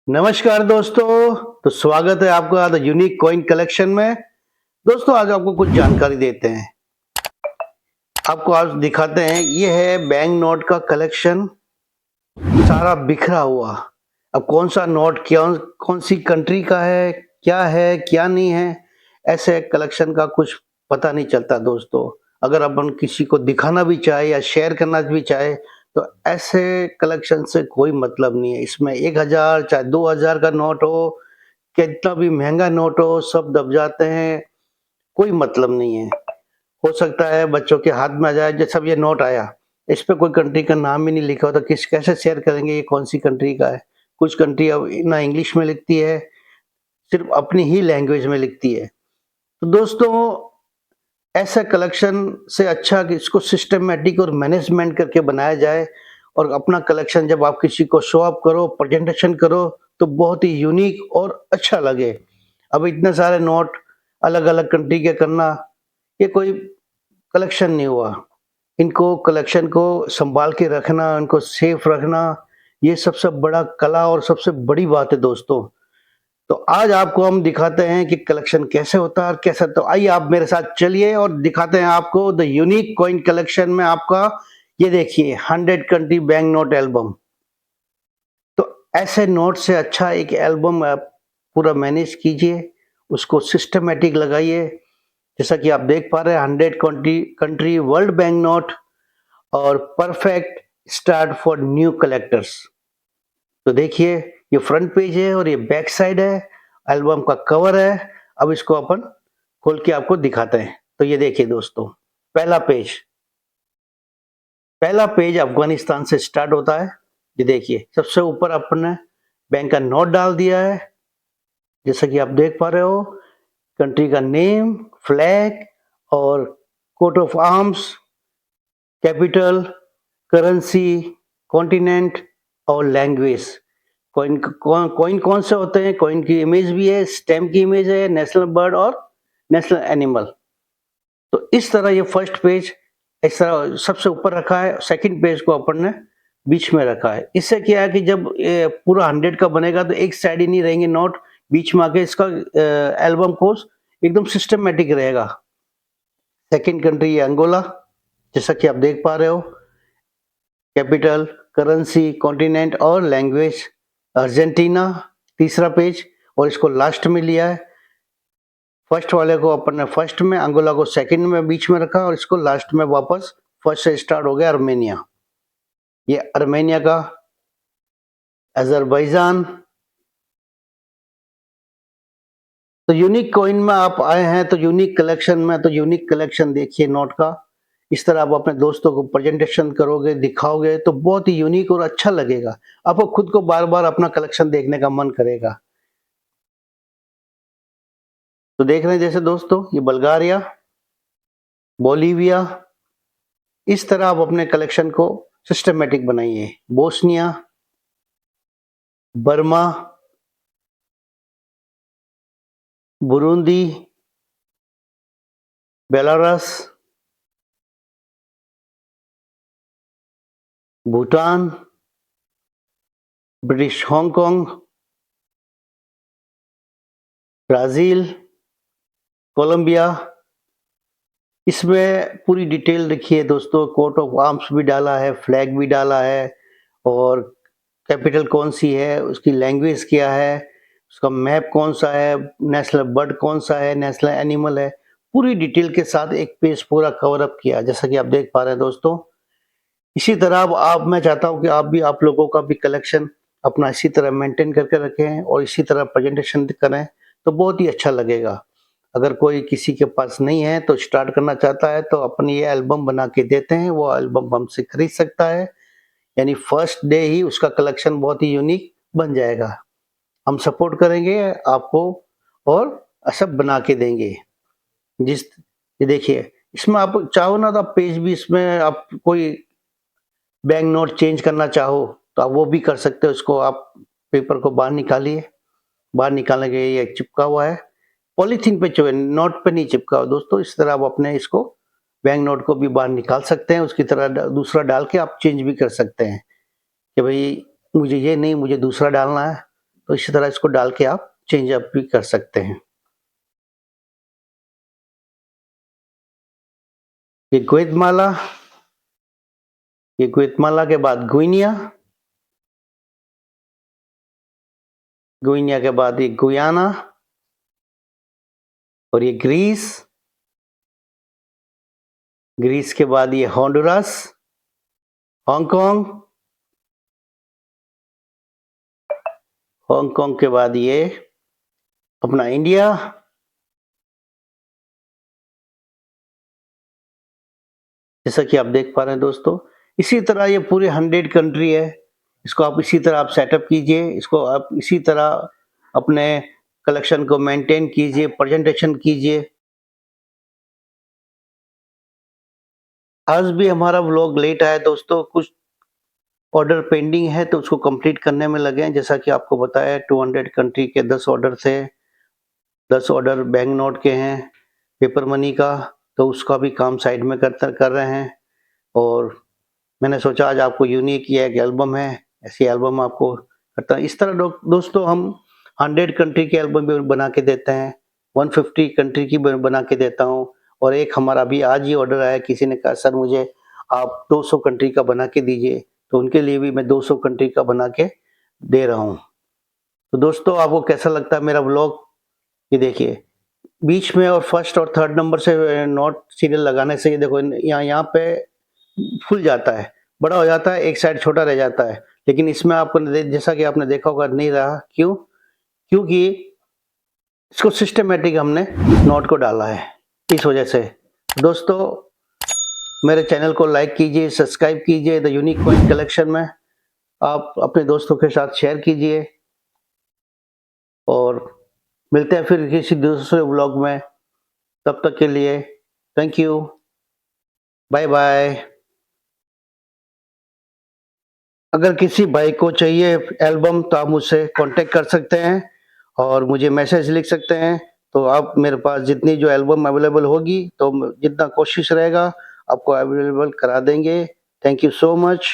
नमस्कार दोस्तों। तो स्वागत है आपका द यूनिक कॉइन कलेक्शन में। दोस्तों आज आपको कुछ जानकारी देते हैं। आपको आज दिखाते हैं, ये है बैंक नोट का कलेक्शन, सारा बिखरा हुआ। अब कौन सा नोट कौन सी कंट्री का है क्या नहीं है, ऐसे कलेक्शन का कुछ पता नहीं चलता दोस्तों। अगर अपन किसी को दिखाना भी चाहे या शेयर करना भी चाहे तो ऐसे कलेक्शन से कोई मतलब नहीं है। इसमें 1000 चाहे 2000 का नोट हो, कितना भी महंगा नोट हो, सब दब जाते हैं, कोई मतलब नहीं है। हो सकता है बच्चों के हाथ में आ जाए, जैसे अब ये नोट आया, इस पे कोई कंट्री का नाम ही नहीं लिखा हो तो कैसे शेयर करेंगे ये कौन सी कंट्री का है। कुछ कंट्री अब ना इंग्लिश में लिखती है, सिर्फ अपनी ही लैंग्वेज में लिखती है। तो दोस्तों ऐसा कलेक्शन से अच्छा कि इसको सिस्टमैटिक और मैनेजमेंट करके बनाया जाए, और अपना कलेक्शन जब आप किसी को शो ऑफ करो, प्रेजेंटेशन करो, तो बहुत ही यूनिक और अच्छा लगे। अब इतने सारे नोट अलग अलग कंट्री के करना, ये कोई कलेक्शन नहीं हुआ। इनको कलेक्शन को संभाल के रखना, इनको सेफ रखना, ये सबसे बड़ा कला और सबसे बड़ी बात है दोस्तों। तो आज आपको हम दिखाते हैं कि कलेक्शन कैसे होता है और कैसे, तो आइए आप मेरे साथ चलिए और दिखाते हैं आपको द यूनिक कॉइन कलेक्शन में आपका। ये देखिए 100 कंट्री बैंक नोट एल्बम। तो ऐसे नोट से अच्छा एक एल्बम आप पूरा मैनेज कीजिए, उसको सिस्टमैटिक लगाइए। जैसा कि आप देख पा रहे हैं, 100 कंट्री वर्ल्ड बैंक नोट और perfect start for new collectors. तो देखिए ये फ्रंट पेज है और ये बैक साइड है, एल्बम का कवर है। अब इसको अपन खोल के आपको दिखाते हैं। तो ये देखिए दोस्तों, पहला पेज पहला पेज अफगानिस्तान से स्टार्ट होता है। ये देखिए सबसे ऊपर अपन ने बैंक का नोट डाल दिया है, जैसा कि आप देख पा रहे हो। कंट्री का नेम, फ्लैग और coat of arms, capital, currency, continent और लैंग्वेज। कॉइन कौन से होते हैं, कॉइन की इमेज भी है, स्टैम्प की इमेज है, नेशनल बर्ड और नेशनल एनिमल। तो इस तरह ये फर्स्ट पेज इस तरह सबसे ऊपर रखा है, सेकंड पेज को अपन ने बीच में रखा है। इससे क्या है कि जब ये पूरा 100 का बनेगा तो एक साइड ही नहीं रहेंगे नोट, बीच में आके इसका एल्बम कोर्स एकदम सिस्टमेटिक रहेगा। सेकंड कंट्री है अंगोला, जैसा कि आप देख पा रहे हो। कैपिटल, करेंसी, कॉन्टिनेंट और लैंग्वेज अर्जेंटीना, तीसरा पेज, और इसको लास्ट में लिया है। फर्स्ट वाले को अपन ने फर्स्ट में, अंगोला को सेकंड में बीच में रखा और इसको लास्ट में वापस फर्स्ट से स्टार्ट हो गया अर्मेनिया। ये अर्मेनिया का, अजरबैजान। तो यूनिक कॉइन में आप आए हैं तो यूनिक कलेक्शन में, तो यूनिक कलेक्शन देखिए नोट का। इस तरह आप अपने दोस्तों को प्रेजेंटेशन करोगे, दिखाओगे तो बहुत ही यूनिक और अच्छा लगेगा। आपको खुद को बार बार अपना कलेक्शन देखने का मन करेगा। तो देख रहे हैं जैसे दोस्तों, ये बल्गारिया, बोलीविया, इस तरह आप अपने कलेक्शन को सिस्टमेटिक बनाइए। Bosnia, Burma, Burundi, Belarus, Bhutan, British Hong Kong, Brazil, Colombia. इसमें पूरी डिटेल लिखी है दोस्तों, कोट ऑफ आर्म्स भी डाला है, फ्लैग भी डाला है, और कैपिटल कौन सी है, उसकी लैंग्वेज क्या है, उसका मैप कौन सा है, नेशनल बर्ड कौन सा है, नेशनल एनिमल है, पूरी डिटेल के साथ एक पेज पूरा कवर अप किया, जैसा कि आप देख पा रहे हैं दोस्तों। इसी तरह अब आप, मैं चाहता हूं कि आप भी, आप लोगों का भी कलेक्शन अपना इसी तरह मेंटेन करके रखें और इसी तरह प्रेजेंटेशन करें, तो बहुत ही अच्छा लगेगा। अगर कोई किसी के पास नहीं है तो स्टार्ट करना चाहता है तो अपनी ये एल्बम बना के देते हैं, वो एल्बम हमसे खरीद सकता है। यानी फर्स्ट डे ही उसका कलेक्शन बहुत ही यूनिक बन जाएगा। हम सपोर्ट करेंगे आपको और सब बना के देंगे। जिस, ये देखिए इसमें आप चाहो ना तो आप पेज भी, इसमें आप कोई बैंक नोट चेंज करना चाहो तो आप वो भी कर सकते हो। इसको आप पेपर को बाहर निकालिए, बाहर निकालने के ये चिपका हुआ है, पॉलीथीन पे जो है, नोट पे नहीं चिपका हुआ दोस्तों। इस तरह आप अपने इसको बैंक नोट को भी बाहर निकाल सकते हैं, उसकी तरह दूसरा डाल के आप चेंज भी कर सकते हैं कि भाई मुझे ये नहीं, मुझे दूसरा डालना है, तो इसी तरह इसको डाल के आप चेंज अप भी कर सकते हैं। ये ग्वाटेमाला, ये ग्वाटेमाला के बाद गुइनिया, गुइनिया के बाद ये गुयाना और ये ग्रीस, ग्रीस के बाद ये होंडुरास, हांगकांग, हांगकांग के बाद ये अपना इंडिया, जैसा कि आप देख पा रहे हैं दोस्तों। इसी तरह ये पूरे 100 कंट्री है, इसको आप इसी तरह आप सेटअप कीजिए, इसको आप इसी तरह अपने कलेक्शन को मेंटेन कीजिए, प्रेजेंटेशन कीजिए। आज भी हमारा व्लॉग लेट आया दोस्तों, कुछ ऑर्डर पेंडिंग है तो उसको कंप्लीट करने में लगे हैं। जैसा कि आपको बताया 200 कंट्री के 10 ऑर्डर थे, 10 ऑर्डर बैंक नोट के हैं, पेपर मनी का, तो उसका भी काम साइड में कर रहे हैं। और मैंने सोचा आज आपको यूनिक ये एक एल्बम है, ऐसी एल्बम आपको करता है। इस तरह दोस्तों हम 100 कंट्री की एल्बम भी बना के देते हैं, 150 कंट्री की बना के देता हूँ। और एक हमारा अभी आज ही ऑर्डर आया, किसी ने कहा सर मुझे आप 200 कंट्री का बना के दीजिए, तो उनके लिए भी मैं 200 कंट्री का बना के दे रहा हूँ। तो दोस्तों आपको कैसा लगता है मेरा व्लॉग? ये देखिए बीच में और फर्स्ट और थर्ड नंबर से नोट सीरियल लगाने से ये देखो यहाँ पे फुल जाता है, बड़ा हो जाता है, एक साइड छोटा रह जाता है। लेकिन इसमें आपको जैसा कि आपने देखा होगा नहीं रहा, क्यों? क्योंकि इसको सिस्टमेटिक हमने नोट को डाला है, इस वजह से। दोस्तों मेरे चैनल को लाइक कीजिए, सब्सक्राइब कीजिए, द यूनिक कॉइन कलेक्शन में आप अपने दोस्तों के साथ शेयर कीजिए। और मिलते हैं फिर किसी दूसरे व्लॉग में, तब तक के लिए थैंक यू, बाय बाय। अगर किसी भाई को चाहिए एल्बम तो आप मुझसे कांटेक्ट कर सकते हैं और मुझे मैसेज लिख सकते हैं। तो आप मेरे पास जितनी जो एल्बम अवेलेबल होगी तो जितना कोशिश रहेगा आपको अवेलेबल करा देंगे। Thank you so much.